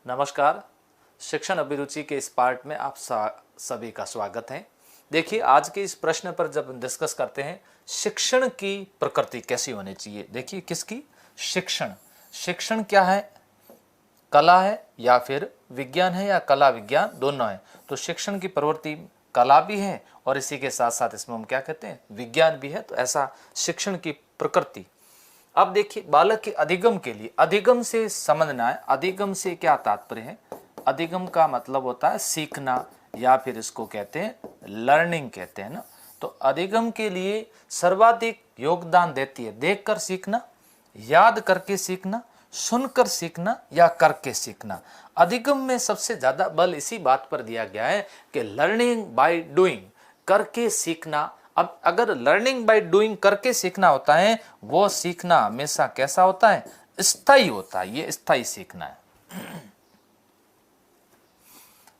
नमस्कार। शिक्षण अभिरुचि के इस पार्ट में आप सभी का स्वागत है। देखिए, आज के इस प्रश्न पर जब डिस्कस करते हैं, शिक्षण की प्रकृति कैसी होनी चाहिए। देखिए, किसकी? शिक्षण। शिक्षण क्या है? कला है या फिर विज्ञान है, या कला विज्ञान दोनों है। तो शिक्षण की प्रवृत्ति कला भी है और इसी के साथ साथ इसमें हम क्या कहते हैं, विज्ञान भी है। तो ऐसा शिक्षण की प्रकृति। अब देखिए, बालक के अधिगम के लिए, अधिगम से समझना है। अधिगम से क्या तात्पर्य है? अधिगम का मतलब होता है सीखना, या फिर इसको कहते हैं लर्निंग कहते हैं ना। तो अधिगम के लिए सर्वाधिक योगदान देती है देखकर सीखना, याद करके सीखना, सुनकर सीखना या करके सीखना। अधिगम में सबसे ज्यादा बल इसी बात पर दिया गया है कि लर्निंग बाय डूइंग, करके सीखना। अब अगर लर्निंग बाय डूइंग करके सीखना होता है, वो सीखना हमेशा कैसा होता है? स्थायी होता है। ये स्थायी सीखना है।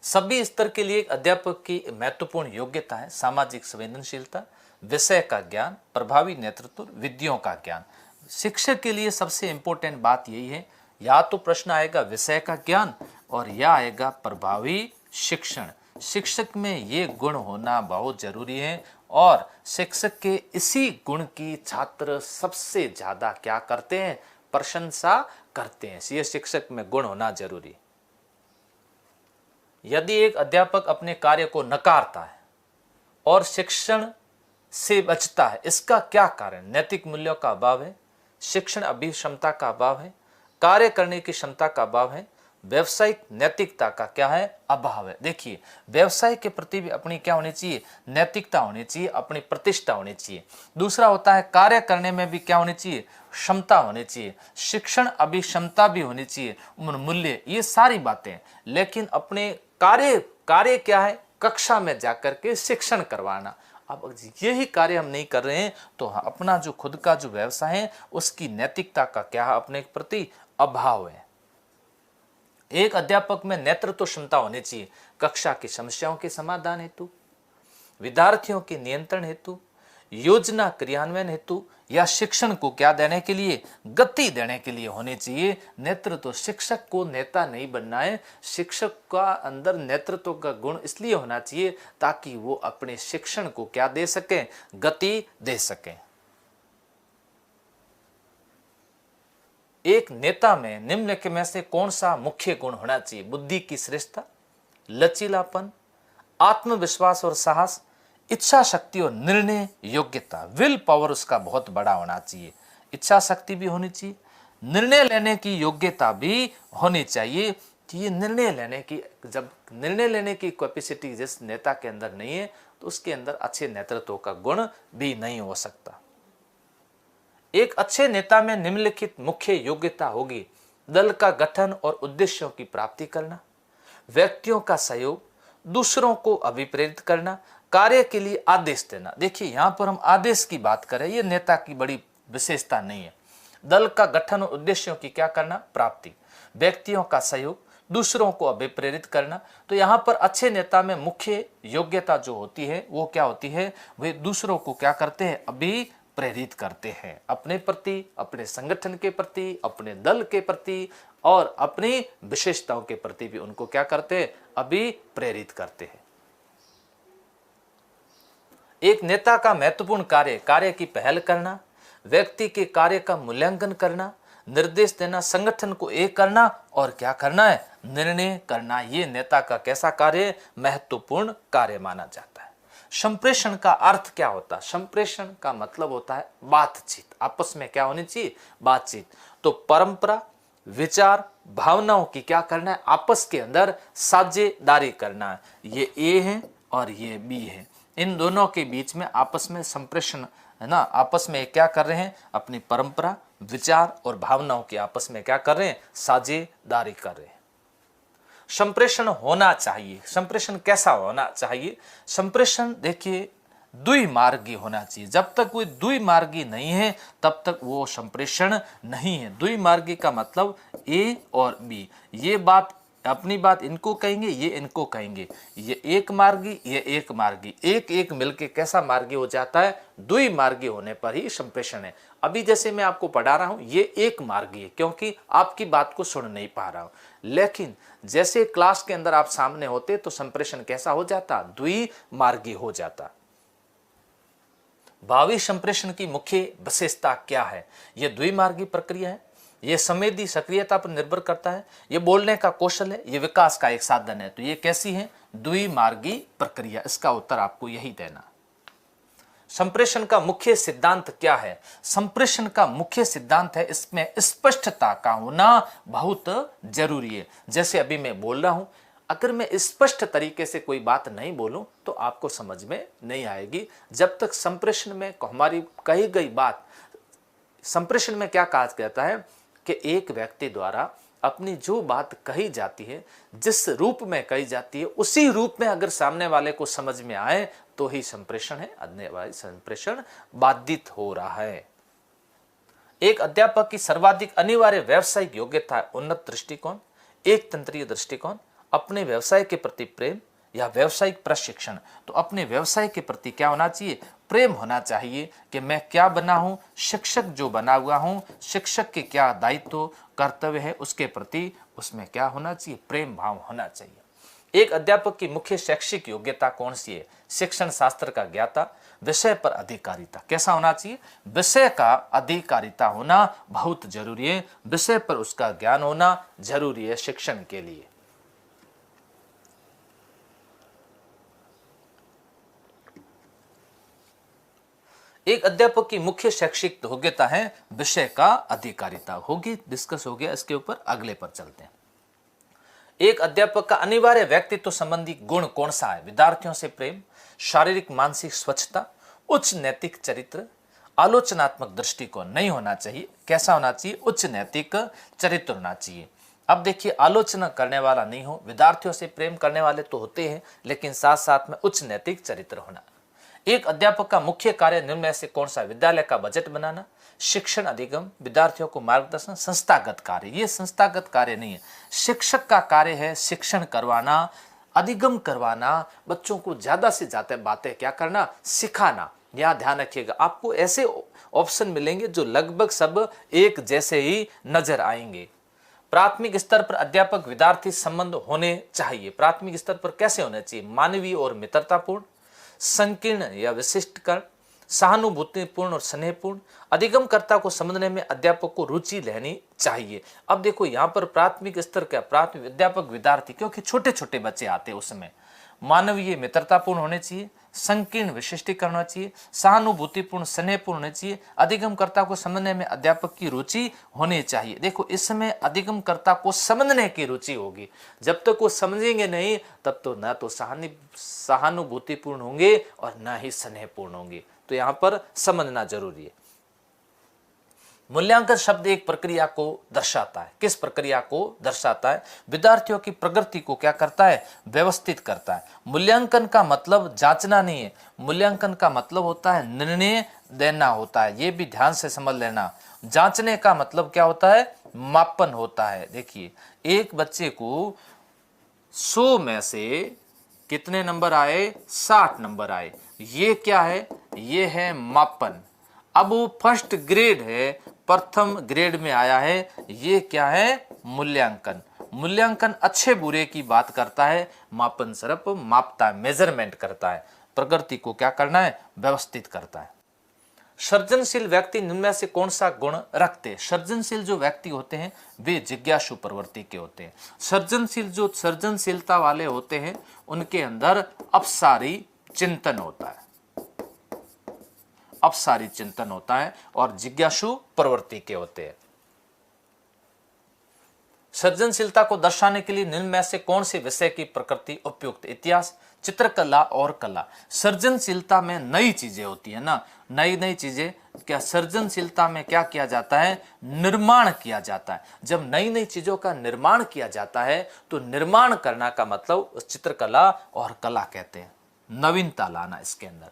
सभी स्तर के लिए एक अध्यापक की महत्वपूर्ण योग्यता है सामाजिक संवेदनशीलता, विषय का ज्ञान, प्रभावी नेतृत्व, विधियों का ज्ञान। शिक्षक के लिए सबसे इंपॉर्टेंट बात यही है, या तो प्रश्न आएगा विषय का ज्ञान और या आएगा प्रभावी शिक्षण। शिक्षक में ये गुण होना बहुत जरूरी है और शिक्षक के इसी गुण की छात्र सबसे ज्यादा क्या करते हैं? प्रशंसा करते हैं। ये शिक्षक में गुण होना जरूरी। यदि एक अध्यापक अपने कार्य को नकारता है और शिक्षण से बचता है, इसका क्या कारण? नैतिक मूल्यों का अभाव है, शिक्षण अभिक्षमता का अभाव है, कार्य करने की क्षमता का अभाव है, व्यवसायिक नैतिकता का क्या है? अभाव है। देखिए, व्यवसाय के प्रति भी अपनी क्या होनी चाहिए? नैतिकता होनी चाहिए, अपनी प्रतिष्ठा होनी चाहिए। दूसरा होता है कार्य करने में भी क्या होनी चाहिए? क्षमता होनी चाहिए, शिक्षण अभिक्षमता भी होनी चाहिए, मूल्य, ये सारी बातें। लेकिन अपने कार्य क्या है? कक्षा में जाकर के शिक्षण करवाना। अब यही कार्य हम नहीं कर रहे हैं तो अपना जो खुद का जो व्यवसाय है उसकी नैतिकता का क्या है? अपने प्रति अभाव है। एक अध्यापक में नेतृत्व क्षमता होनी चाहिए, कक्षा की समस्याओं के समाधान हेतु, विद्यार्थियों के नियंत्रण हेतु, योजना क्रियान्वयन हेतु, या शिक्षण को क्या देने के लिए? गति देने के लिए होनी चाहिए। नेतृत्व, शिक्षक को नेता नहीं बनना है, शिक्षक का अंदर नेतृत्व का गुण इसलिए होना चाहिए ताकि वो अपने शिक्षण को क्या दे सके? गति दे सके। एक नेता में निम्नलिखित में से कौन सा मुख्य गुण होना चाहिए? बुद्धि की श्रेष्ठता, लचीलापन, आत्मविश्वास और साहस, इच्छा शक्ति और निर्णय योग्यता। विल पावर उसका बहुत बड़ा होना चाहिए। इच्छा शक्ति भी होनी चाहिए, निर्णय लेने की योग्यता भी होनी चाहिए। ये निर्णय लेने की, जब निर्णय लेने की कैपेसिटी जिस नेता के अंदर नहीं है तो उसके अंदर अच्छे नेतृत्व का गुण भी नहीं हो सकता। एक अच्छे नेता में निम्नलिखित मुख्य योग्यता होगी: दल का गठन और उद्देश्यों की प्राप्ति करना, व्यक्तियों का सहयोग, दूसरों को अभिप्रेरित करना, कार्य के लिए आदेश देना। देखिए, यहां पर हम आदेश की बात करें, यह नेता की बड़ी विशेषता नहीं है। दल का गठन और उद्देश्यों की क्या करना? प्राप्ति, व्यक्तियों का सहयोग, दूसरों को अभिप्रेरित करना। तो यहां पर अच्छे नेता में मुख्य योग्यता जो होती है वो क्या होती है? वे दूसरों को क्या करते हैं? अभिप्रेरित करते हैं, अपने प्रति, अपने संगठन के प्रति, अपने दल के प्रति और अपनी विशेषताओं के प्रति भी उनको क्या करते हैं? अभिप्रेरित करते हैं। एक नेता का महत्वपूर्ण कार्य की पहल करना, व्यक्ति के कार्य का मूल्यांकन करना, निर्देश देना, संगठन को एक करना और क्या करना है? निर्णय करना। ये नेता का कैसा कार्य? महत्वपूर्ण कार्य माना जाता है। संप्रेषण का अर्थ क्या होता है? संप्रेषण का मतलब होता है बातचीत। आपस में क्या होनी चाहिए? बातचीत। तो परंपरा, विचार, भावनाओं की क्या करना है? आपस के अंदर साझेदारी करना है। ये ए है और ये बी है, इन दोनों के बीच में आपस में संप्रेषण है ना। आपस में क्या कर रहे हैं? अपनी परंपरा, विचार और भावनाओं की आपस में क्या कर रहे हैं? साझेदारी कर रहे हैं। संप्रेषण होना चाहिए। संप्रेषण कैसा होना चाहिए? संप्रेषण देखिए द्विमार्गी होना चाहिए। जब तक वो द्विमार्गी नहीं है तब तक वो संप्रेषण नहीं है। द्विमार्गी का मतलब ए और बी, ये बात अपनी बात इनको कहेंगे, ये इनको कहेंगे, ये एक मार्गी, ये एक मार्गी, एक एक मिलके कैसा मार्गी हो जाता है, द्वि मार्गी होने पर ही संप्रेषण है। अभी जैसे मैं आपको पढ़ा रहा हूं, ये एक मार्गी है क्योंकि आपकी बात को सुन नहीं पा रहा हूं, लेकिन जैसे क्लास के अंदर आप सामने होते तो संप्रेषण कैसा हो जाता, द्वि मार्गी हो जाता। भावी संप्रेषण की मुख्य विशेषता क्या है? यह द्विमार्गी प्रक्रिया है, यह संवेदी सक्रियता पर निर्भर करता है, यह बोलने का कौशल है, यह विकास का एक साधन है। तो यह कैसी है? द्विमार्गी प्रक्रिया। इसका उत्तर आपको यही देना। संप्रेषण का मुख्य सिद्धांत क्या है? संप्रेषण का मुख्य सिद्धांत है, इसमें स्पष्टता का होना बहुत जरूरी है। जैसे अभी मैं बोल रहा हूं, अगर मैं स्पष्ट तरीके से कोई बात नहीं बोलूं तो आपको समझ में नहीं आएगी। जब तक संप्रेषण में हमारी कही गई बात, संप्रेषण में क्या कहा जाता है कि एक व्यक्ति द्वारा अपनी जो बात कही जाती है, जिस रूप में कही जाती है, उसी रूप में अगर सामने वाले को समझ में आए तो ही संप्रेषण है, अन्यथा संप्रेषण बाधित हो रहा है। एक अध्यापक की सर्वाधिक अनिवार्य व्यावसायिक योग्यता है उन्नत दृष्टिकोण, एक तंत्रीय दृष्टिकोण, अपने व्यवसाय के प्रति प्रेम या व्यवसायिक प्रशिक्षण। तो अपने व्यवसाय के प्रति क्या होना चाहिए? प्रेम होना चाहिए कि मैं क्या बना हूं, शिक्षक जो बना हुआ हूं, शिक्षक के क्या दायित्व कर्तव्य है, उसके प्रति उसमें क्या होना चाहिए? प्रेम भाव होना चाहिए। एक अध्यापक की मुख्य शैक्षिक योग्यता कौन सी है? शिक्षण शास्त्र का ज्ञाता, विषय पर अधिकारिता। कैसा होना चाहिए? विषय का अधिकारिता होना बहुत जरूरी है, विषय पर उसका ज्ञान होना जरूरी है शिक्षण के लिए। एक अध्यापक की मुख्य शैक्षिक योग्यता है विषय का अधिकारिता। होगी, डिस्कस हो गया, इसके ऊपर अगले पर चलते हैं। एक अध्यापक का अनिवार्य व्यक्तित्व संबंधी गुण कौन सा है? विद्यार्थियों से प्रेम, शारीरिक मानसिक स्वच्छता, उच्च नैतिक चरित्र, आलोचनात्मक दृष्टिकोण नहीं होना चाहिए। कैसा होना चाहिए? उच्च नैतिक चरित्र होना चाहिए। अब देखिए, आलोचना करने वाला नहीं हो, विद्यार्थियों से प्रेम करने वाले तो होते हैं, लेकिन साथ साथ में उच्च नैतिक चरित्र होना। एक अध्यापक का मुख्य कार्य निम्न में से कौन सा? विद्यालय का बजट बनाना, शिक्षण अधिगम, विद्यार्थियों को मार्गदर्शन, संस्थागत कार्य। ये संस्थागत कार्य नहीं है, शिक्षक का कार्य है शिक्षण करवाना, अधिगम करवाना, बच्चों को ज्यादा से ज्यादा बातें क्या करना, सिखाना। यह ध्यान रखिएगा, आपको ऐसे ऑप्शन मिलेंगे जो लगभग सब एक जैसे ही नजर आएंगे। प्राथमिक स्तर पर अध्यापक विद्यार्थी संबंध होने चाहिए। प्राथमिक स्तर पर कैसे होने चाहिए? मानवीय और मित्रतापूर्ण, संकीर्ण या विशिष्टकरण, सहानुभूतिपूर्ण और स्नेहपूर्ण। अधिगमकर्ता को समझने में अध्यापक को रुचि लेनी चाहिए। अब देखो यहाँ पर प्राथमिक स्तर क्या? प्राथमिक अध्यापक विद्यार्थी, क्योंकि छोटे छोटे बच्चे आते हैं उसमें। मानवीय मित्रतापूर्ण होने चाहिए, संकीर्ण विशिष्टीकरण होना चाहिए, सहानुभूतिपूर्ण स्नेहपूर्ण होने चाहिए, अधिगमकर्ता को समझने में अध्यापक की रुचि होनी चाहिए। देखो, इसमें अधिगमकर्ता को समझने की रुचि होगी। जब तक वो समझेंगे नहीं तब तो ना तो सहानुभूतिपूर्ण होंगे और ना ही स्नेहपूर्ण होंगे। तो यहाँ पर समझना जरूरी है। मूल्यांकन शब्द एक प्रक्रिया को दर्शाता है। किस प्रक्रिया को दर्शाता है? विद्यार्थियों की प्रगति को क्या करता है? व्यवस्थित करता है। मूल्यांकन का मतलब जांचना नहीं है, मूल्यांकन का मतलब होता है निर्णय देना होता है। ये भी ध्यान से समझ लेना। जांचने का मतलब क्या होता है? मापन होता है। देखिए, एक बच्चे को 100 में से कितने नंबर आए? 60 नंबर आए। ये क्या है? ये है मापन। अब वो फर्स्ट ग्रेड है, प्रथम ग्रेड में आया है, ये क्या है? मूल्यांकन। मूल्यांकन अच्छे बुरे की बात करता है, मापन सिर्फ मापता है, मेजरमेंट करता है। प्रगति को क्या करना है? व्यवस्थित करता है। सृजनशील व्यक्ति निम्न में से कौन सा गुण रखते हैं? सृजनशील जो व्यक्ति होते हैं वे जिज्ञासु प्रवृत्ति के होते हैं। सृजनशीलता वाले होते हैं उनके अंदर अपसारी चिंतन होता है, अपसारी चिंतन होता है और जिज्ञासु प्रवृत्ति के होते हैं। सृजनशीलता को दर्शाने के लिए निम्न में से कौन से विषय की प्रकृति उपयुक्त? इतिहास, चित्रकला और कला। सृजनशीलता में नई चीजें होती है ना, नई नई चीजें। क्या सृजनशीलता में क्या किया जाता है? निर्माण किया जाता है। जब नई नई चीजों का निर्माण किया जाता है तो निर्माण करना का मतलब चित्रकला और कला कहते हैं, नवीनता लाना इसके अंदर।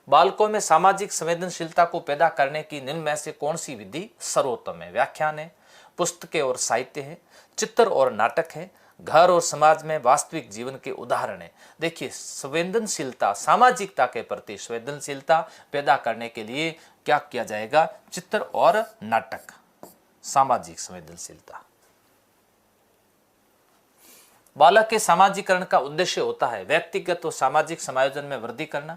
बालकों में सामाजिक संवेदनशीलता को पैदा करने की निम्न में से कौन सी विधि सर्वोत्तम है? व्याख्यान है, पुस्तकें और साहित्य है, चित्र और नाटक है, घर और समाज में वास्तविक जीवन के उदाहरण है। देखिए, संवेदनशीलता, सामाजिकता के प्रति संवेदनशीलता पैदा करने के लिए क्या किया जाएगा? चित्र और नाटक। सामाजिक संवेदनशीलता। बालक के सामाजिकरण का उद्देश्य होता है व्यक्तिगत और सामाजिक समायोजन में वृद्धि करना,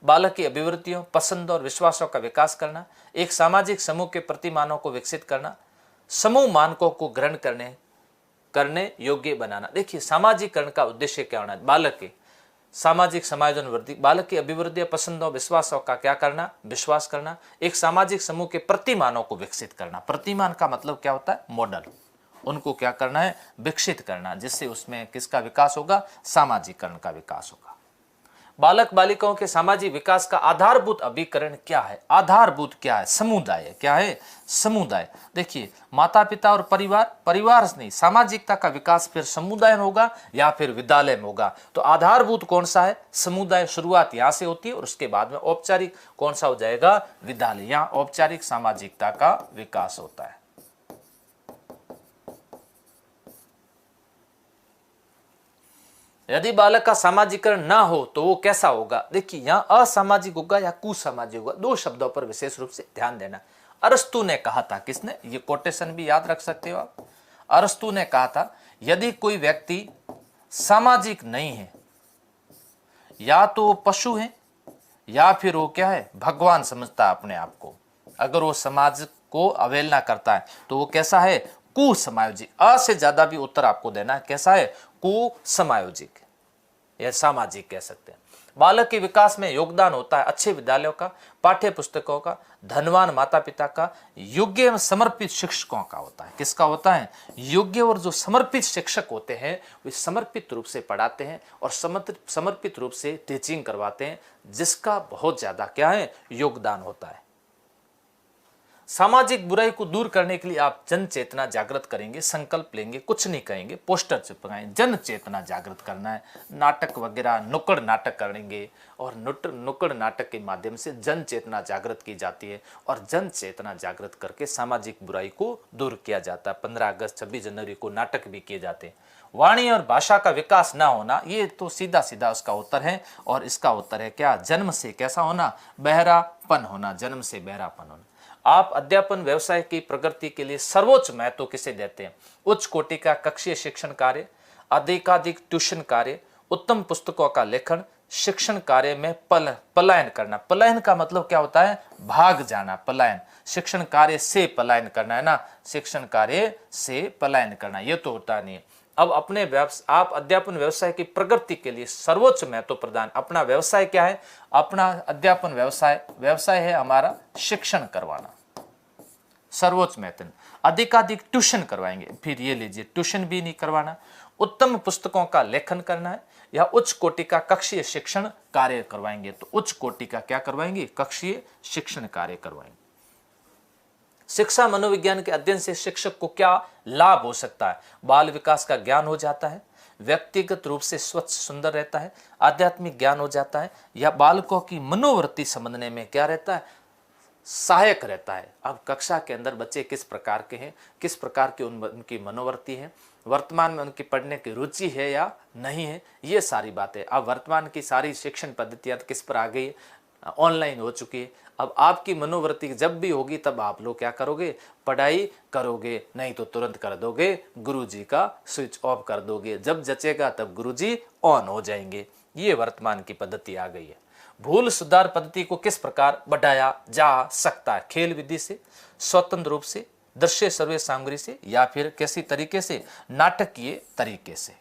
बालक की अभिवृत्तियों, पसंद और विश्वासों का विकास करना, एक सामाजिक समूह के प्रतिमानों को विकसित करना, समूह मानकों को ग्रहण करने योग्य बनाना। देखिए, सामाजिकरण का उद्देश्य क्या होना है? बालक के सामाजिक समायोजन वृद्धि, बालक की अभिवृद्धि, पसंदों, विश्वासों का क्या करना? विश्वास करना, एक सामाजिक समूह के प्रतिमानों को विकसित करना। प्रतिमान का मतलब क्या होता है? मॉडल। उनको क्या करना है? विकसित करना, जिससे उसमें किसका विकास होगा? सामाजिकरण का विकास होगा। बालक बालिकाओं के सामाजिक विकास का आधारभूत अभिकरण क्या है? आधारभूत क्या है? समुदाय। क्या है? समुदाय। देखिए, माता पिता और परिवार नहीं, सामाजिकता का विकास फिर समुदाय में होगा या फिर विद्यालय में होगा। तो आधारभूत कौन सा है? समुदाय। शुरुआत यहां से होती है और उसके बाद में औपचारिक कौन सा हो जाएगा? विद्यालय। यहां औपचारिक सामाजिकता का विकास होता है। यदि बालक का सामाजिकरण ना हो तो वो कैसा होगा? देखिए, यहां असामाजिक होगा या कुसामाजिक होगा। दो शब्दों पर विशेष रूप से ध्यान देना। अरस्तु ने कहा था, किसने? ये कोटेशन भी याद रख सकते हो आप। अरस्तु ने कहा था, यदि कोई व्यक्ति सामाजिक नहीं है, या तो वो पशु है या फिर वो क्या है? भगवान समझता है अपने आप को। अगर वो समाज को अवहेलना करता है तो वो कैसा है? कुसमायोजिक। अ से ज्यादा भी उत्तर आपको देना है। कैसा है? कुसमायोजिक या सामाजिक कह सकते हैं। बालक के विकास में योगदान होता है अच्छे विद्यालयों का, पाठ्य पुस्तकों का, धनवान माता पिता का, योग्य एवं समर्पित शिक्षकों का होता है। किसका होता है? योग्य और जो समर्पित शिक्षक होते हैं वे समर्पित रूप से पढ़ाते हैं और समर्पित रूप से टीचिंग करवाते हैं, जिसका बहुत ज्यादा क्या है? योगदान होता है। सामाजिक बुराई को दूर करने के लिए आप जन चेतना जागृत करेंगे, संकल्प लेंगे, कुछ नहीं कहेंगे, पोस्टर चिपकाएंगे, जन चेतना जागृत करना है। नाटक वगैरह, नुक्कड़ नाटक करेंगे और नुक्कड़ नाटक के माध्यम से जन चेतना जागृत की जाती है और जन चेतना जागृत करके सामाजिक बुराई को दूर किया जाता है। 15 अगस्त 26 जनवरी को नाटक भी किए जाते हैं। वाणी और भाषा का विकास ना होना, ये तो सीधा सीधा उसका उत्तर है। और इसका उत्तर है क्या? जन्म से कैसा होना? बहरापन होना। जन्म से बहरापन होना। आप अध्यापन व्यवसाय की प्रगति के लिए सर्वोच्च महत्व किसे देते हैं? उच्च कोटि का कक्षीय शिक्षण कार्य, अधिकाधिक ट्यूशन कार्य, उत्तम पुस्तकों का लेखन, शिक्षण कार्य में पलायन करना। पलायन का मतलब क्या होता है? भाग जाना। पलायन, शिक्षण कार्य से पलायन करना है ना, शिक्षण कार्य से पलायन करना, ये तो होता नहीं है। अब आप अध्यापन व्यवसाय की प्रगति के लिए सर्वोच्च महत्व प्रदान। अपना व्यवसाय क्या है? अपना अध्यापन व्यवसाय है हमारा शिक्षण करवाना। सर्वोच्च महत्व। अधिकाधिक ट्यूशन करवाएंगे। फिर ये लीजिए, ट्यूशन भी नहीं करवाना। उत्तम पुस्तकों का लेखन करना है या उच्च कोटि का कक्षीय शिक्षण कार्य करवाएंगे। तो उच्च कोटि का क्या करवाएंगे? कक्षीय शिक्षण कार्य करवाएंगे। शिक्षा मनोविज्ञान के अध्ययन से शिक्षक को क्या लाभ हो सकता है? बाल विकास का ज्ञान हो जाता है, व्यक्तिगत रूप से स्वच्छ सुंदर रहता है, आध्यात्मिक ज्ञान हो जाता है, या बालकों की मनोवृत्ति समझने में क्या रहता है? सहायक रहता है। अब कक्षा के अंदर बच्चे किस प्रकार के हैं, किस प्रकार की उनकी मनोवृत्ति है, वर्तमान में उनकी पढ़ने की रुचि है या नहीं है, ये सारी बातें। अब वर्तमान की सारी शिक्षण पद्धतियाँ किस पर आ गई है? ऑनलाइन हो चुकी है। अब आपकी मनोवृत्ति जब भी होगी तब आप लोग क्या करोगे? पढ़ाई करोगे, नहीं तो तुरंत कर दोगे गुरुजी का स्विच ऑफ कर दोगे। जब जचेगा तब गुरुजी ऑन हो जाएंगे। ये वर्तमान की पद्धति आ गई है। भूल सुधार पद्धति को किस प्रकार बढ़ाया जा सकता है? खेल विधि से, स्वतंत्र रूप से, दृश्य सर्वे सामग्री से, या फिर कैसी तरीके से? नाटकीय तरीके से।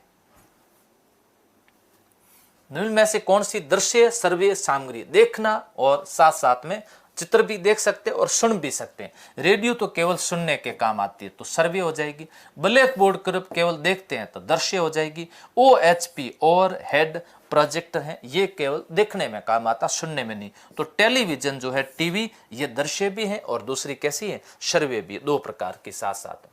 निम्न में से कौन सी दृश्य सर्वे सामग्री? देखना और साथ साथ में चित्र भी देख सकते हैं और सुन भी सकते हैं। रेडियो तो केवल सुनने के काम आती है तो सर्वे हो जाएगी। ब्लैक बोर्ड पर केवल देखते हैं तो दृश्य हो जाएगी। OHP और हेड प्रोजेक्टर है, ये केवल देखने में काम आता, सुनने में नहीं। तो टेलीविजन जो है, टीवी, ये दृश्य भी है और दूसरी कैसी है? सर्वे भी। दो प्रकार के साथ साथ।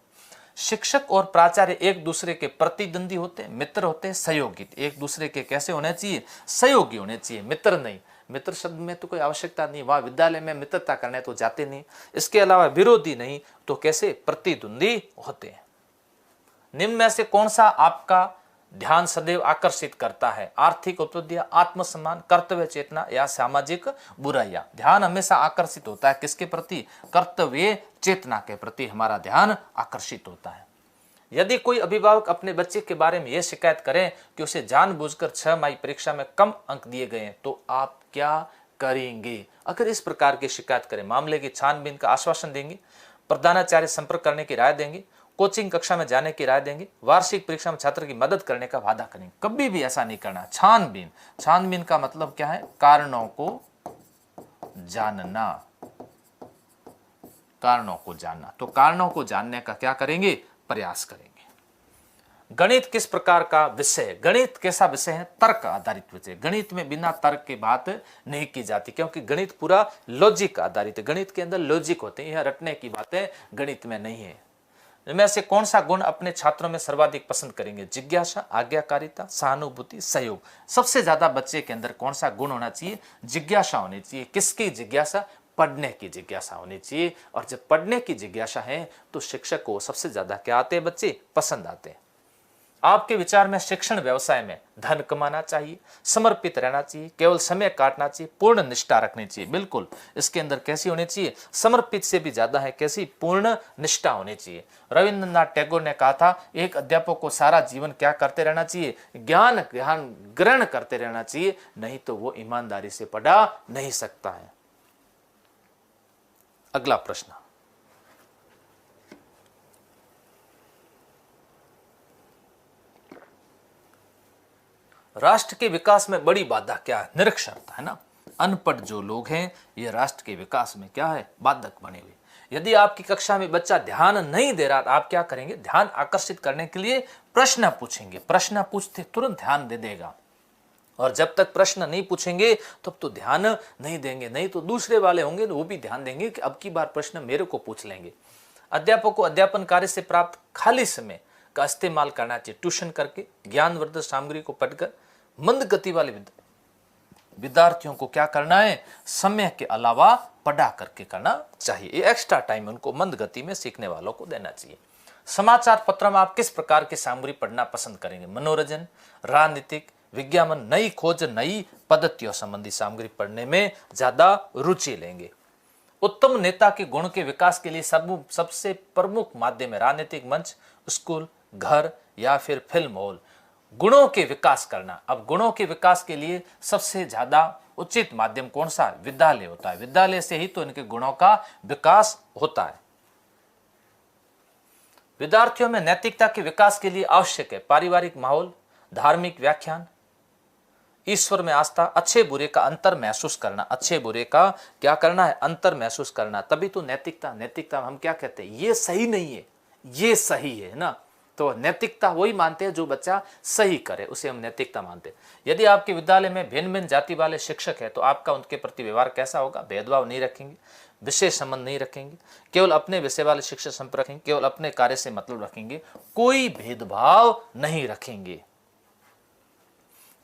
शिक्षक और प्राचार्य एक दूसरे के प्रतिद्वंदी होते हैं, मित्र होते हैं, सहयोगी। एक दूसरे के कैसे होने चाहिए? सहयोगी होने चाहिए, मित्र नहीं। मित्र शब्द में तो कोई आवश्यकता नहीं, वहां विद्यालय में मित्रता करने तो जाते नहीं। इसके अलावा विरोधी नहीं, तो कैसे? प्रतिद्वंदी होते हैं। निम्न में से कौन सा आपका ध्यान सदैव आकर्षित करता है? आर्थिक उपलब्धियां, आत्मसम्मान, कर्तव्य चेतना या सामाजिक बुराइयां? ध्यान हमेशा आकर्षित होता है किसके प्रति? कर्तव्य चेतना के प्रति हमारा ध्यान आकर्षित होता है। यदि कोई अभिभावक अपने बच्चे के बारे में यह शिकायत करें कि उसे जानबूझकर 6 माही परीक्षा में कम अंक दिए गए हैं, तो आप क्या करेंगे? अगर इस प्रकार की शिकायत करें, मामले की छानबीन का आश्वासन देंगे, प्रधानाचार्य संपर्क करने की राय देंगे, कोचिंग कक्षा में जाने की राय देंगे, वार्षिक परीक्षा में छात्र की मदद करने का वादा करेंगे। कभी भी ऐसा नहीं करना। छानबीन, छानबीन का मतलब क्या है? कारणों को जानना, कारणों को जानना। तो कारणों को जानने का क्या करेंगे? प्रयास करेंगे। गणित किस प्रकार का विषय है? गणित कैसा विषय है? तर्क आधारित विषय। गणित में बिना तर्क की बात नहीं की जाती, क्योंकि गणित पूरा लॉजिक आधारित है। गणित के अंदर लॉजिक होते हैं, यह रटने की बातें गणित में नहीं है। इनमें से कौन सा गुण अपने छात्रों में सर्वाधिक पसंद करेंगे? जिज्ञासा, आज्ञाकारिता, सहानुभूति, सहयोग। सबसे ज्यादा बच्चे के अंदर कौन सा गुण होना चाहिए? जिज्ञासा होनी चाहिए। किसकी जिज्ञासा? पढ़ने की जिज्ञासा होनी चाहिए। और जब पढ़ने की जिज्ञासा है तो शिक्षक को सबसे ज्यादा क्या आते हैं? बच्चे पसंद आते हैं। आपके विचार में शिक्षण व्यवसाय में धन कमाना चाहिए, समर्पित रहना चाहिए, केवल समय काटना चाहिए, पूर्ण निष्ठा रखनी चाहिए? बिल्कुल। इसके अंदर कैसी होनी चाहिए? समर्पित से भी ज्यादा है कैसी? पूर्ण निष्ठा होनी चाहिए। रविंद्रनाथ टैगोर ने कहा था, एक अध्यापक को सारा जीवन क्या करते रहना चाहिए? ज्ञान ग्रहण करते रहना चाहिए, नहीं तो वो ईमानदारी से पढ़ा नहीं सकता है। अगला प्रश्न, राष्ट्र के विकास में बड़ी बाधा क्या है? निरक्षरता है ना। अनपढ़ जो लोग हैं ये राष्ट्र के विकास में क्या है? बाधक बने हुए। यदि आपकी कक्षा में बच्चा ध्यान नहीं दे रहा, आप क्या करेंगे? ध्यान आकर्षित करने के लिए प्रश्न पूछेंगे। प्रश्न पूछते तुरंत ध्यान दे देगा, और जब तक प्रश्न नहीं पूछेंगे तब तो ध्यान नहीं देंगे। नहीं तो दूसरे वाले होंगे वो भी ध्यान देंगे कि अब की बार प्रश्न मेरे को पूछ लेंगे। अध्यापक को अध्यापन कार्य से प्राप्त खाली समय का इस्तेमाल करना चाहिए। ट्यूशन करके, ज्ञानवर्धक सामग्री को पढ़कर। मंद गति वाले विद्यार्थियों को क्या करना है? समय के अलावा पढ़ा करके करना चाहिए। ये एक्स्ट्रा टाइम उनको मंद गति में सीखने वालों को देना चाहिए। समाचार पत्र में आप किस प्रकार की सामग्री पढ़ना पसंद करेंगे? मनोरंजन, राजनीतिक, विज्ञापन, नई खोज, नई पद्धतियों संबंधी सामग्री पढ़ने में ज्यादा रुचि लेंगे। उत्तम नेता के गुण के विकास के लिए सबसे प्रमुख माध्यम है राजनीतिक मंच, स्कूल, घर या फिर फिल्म हॉल। गुणों के विकास करना। अब गुणों के विकास के लिए सबसे ज्यादा उचित माध्यम कौन सा? विद्यालय होता है। विद्यालय से ही तो इनके गुणों का विकास होता है। विद्यार्थियों में नैतिकता के विकास के लिए आवश्यक है पारिवारिक माहौल, धार्मिक व्याख्यान, ईश्वर में आस्था, अच्छे बुरे का अंतर महसूस करना। अच्छे बुरे का क्या करना है? अंतर महसूस करना। तभी तो नैतिकता हम क्या कहते हैं? ये सही नहीं है, ये सही है ना। तो नैतिकता वही मानते हैं जो बच्चा सही करे, उसे हम नैतिकता मानते हैं। यदि आपके विद्यालय में भिन्न भिन्न जाति वाले शिक्षक है तो आपका उनके प्रति व्यवहार कैसा होगा? भेदभाव नहीं रखेंगे, विषय संबंध नहीं रखेंगे, केवल अपने विषय वाले शिक्षक संपर्क रखेंगे, केवल अपने कार्य से मतलब रखेंगे, कोई भेदभाव नहीं रखेंगे।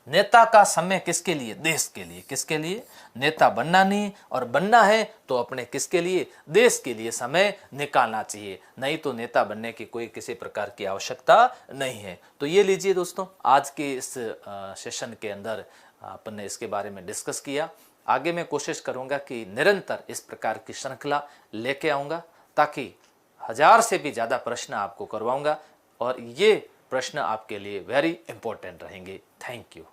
नेता का समय किसके लिए? देश के लिए। किसके लिए? नेता बनना नहीं, और बनना है तो अपने किसके लिए? देश के लिए समय निकालना चाहिए। नहीं तो नेता बनने की कोई किसी प्रकार की आवश्यकता नहीं है। तो ये लीजिए दोस्तों, आज के इस सेशन के अंदर अपन ने इसके बारे में डिस्कस किया। आगे मैं कोशिश करूंगा कि निरंतर इस प्रकार की श्रृंखला लेके आऊंगा, ताकि 1000 से भी ज़्यादा प्रश्न आपको करवाऊंगा, और ये प्रश्न आपके लिए वेरी इंपॉर्टेंट रहेंगे। Thank you.